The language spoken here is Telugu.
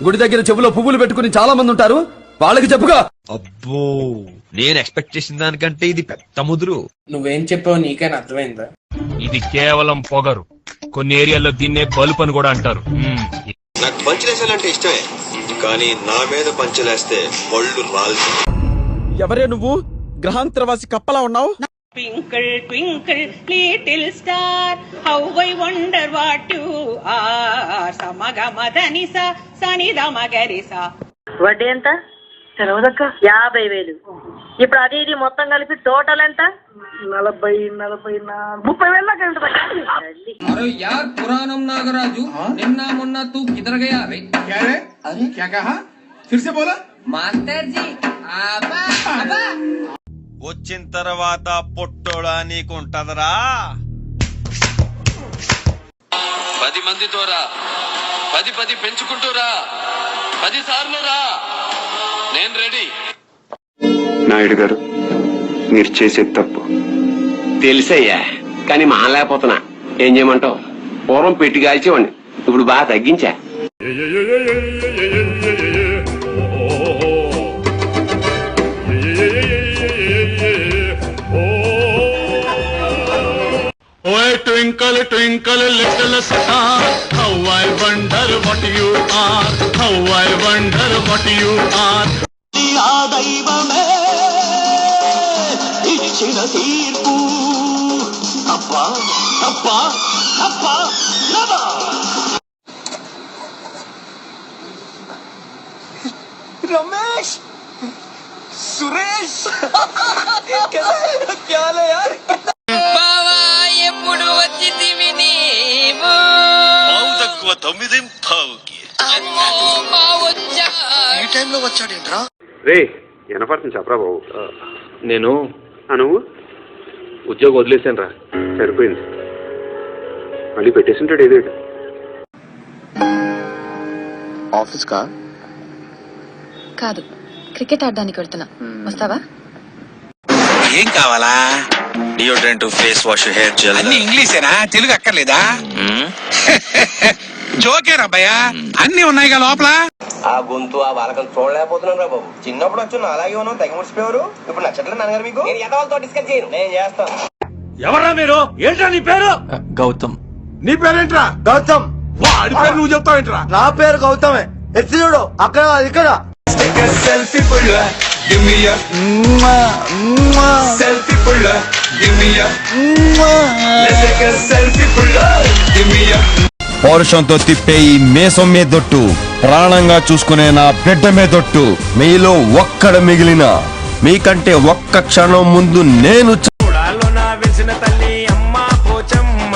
గుడి దగ్గర చెవులో పువ్వులు పెట్టుకుని చాలా మంది ఉంటారు, వాళ్ళకి చెప్పుగా. అబ్బో, నేను ఎక్స్పెక్ట్ చేసిన దానికంటే ఇది పెద్ద ముదురు. నువ్వేం చెప్పావు నీకైనా అర్థమైందా? ఇది కేవలం పొగరు. కొన్ని ఏరియాల్లో దీన్నే బలుపు అని కూడా అంటారు. నాకు పంచలేసాలంటే ఇష్టమే, కానీ నా మీద పంచలేస్తే ఒళ్ళు రాల్సి. ఎవరే నువ్వు? గ్రహాంతరవాసి కప్పలా ఉన్నావు. Twinkle, twinkle, little star, how I wonder what you are. Samagamadhanisa, Sanidamagarisa. వడ్డీ ఎంత? తెలవదక్క. 50,000. ఇప్పుడు అది ఇది మొత్తం కలిపి టోటల్ ఎంత? 30,000 దాకా ఉంటుంది. अरे यार पुरानम नागराजू निन्ना मुन्ना तू किधर गया रे? क्या रे? अरे क्या कहा? फिर से बोला? मास्टर जी आबा आबा వచ్చిన తర్వాత పొట్టోడా నీకుంటదరా. 10 మందితో రా, 10 పెంచుకుంటూ రా, 10 సార్లు రా, నేను రెడీ. నాయుడు గారు, మీరు చేసేది తప్పు తెలుసయ్యా, కానీ మానలేకపోతున్నా. ఏం చేయమంటావు? పూర్వం పెట్టి కాల్చేవాడిని, ఇప్పుడు బాగా తగ్గించా. Twinkle, twinkle, little star, how I wonder what you are, how I wonder what you are. ఆ దైవమే ఇచ్చిన తీర్పు తప్ప తప్ప తప్ప నదా. రమేష్, సురేష్, ఎప్పుడు వచ్చితివి నీవు? తక్కువ 9:15కి ఈ టైంలో వచ్చాడేంట్రా? రే వినపడుతుంది చెప్పరా బాబు. నేను నువ్వు ఉద్యోగం వదిలేసాను రా. సరిపోయింది, మళ్ళీ పెట్టేసింటాడు ఏదో. ఆఫీస్ కా? కాదు, క్రికెట్ ఆడడానికి వెళ్తున్నా. వస్తావా? ఏం కావాలా? Deodorant, face wash, hair gel. అన్ని ఇంగ్లీషేనా? తెలుగు అక్కర్లేదా? జోకేరా భయ్యా, అన్ని ఉన్నాయిగా లోపల. ఆ గొంతు ఆ వాలకం చూడలేకపోతున్నాను రా బాబు. చిన్నప్పుడు వచ్చి అలాగే ఉన్నావు, తెగ ముడిచిపోయారు. ఇప్పుడు నచ్చట్లేదు నాన్నగారు మీకు? నేను ఎదవాళ్ళతో డిస్కస్ చేయను, నేను చేస్తాను. ఎవరా మీరు? ఏంట్రా నీ పేరు? గౌతమ్. నీ పేరేంట్రా? గౌతమ్. వాడి పేరు నువ్వు చెప్తావేంట్రా? నా పేరు గౌతమే. ఎత్తి చూడు, అక్కడ ఇక్కడ. సెల్ఫీ పుల్ల, గివ్ మీ అ సెల్ఫీ పుల్ల, give me a let's take a selfie పుల్ల, గివ్ మీ అ. పౌరుషంతో తిప్పే ఈ మేసం మీదొట్టు, ప్రాణంగా చూసుకునే నా బిడ్డ మీదొట్టు. మీలో ఒక్కడ మిగిలిన, మీకంటే ఒక్క క్షణం ముందు నేను వెలిసిన తల్లి అమ్మ పోచమ్మ.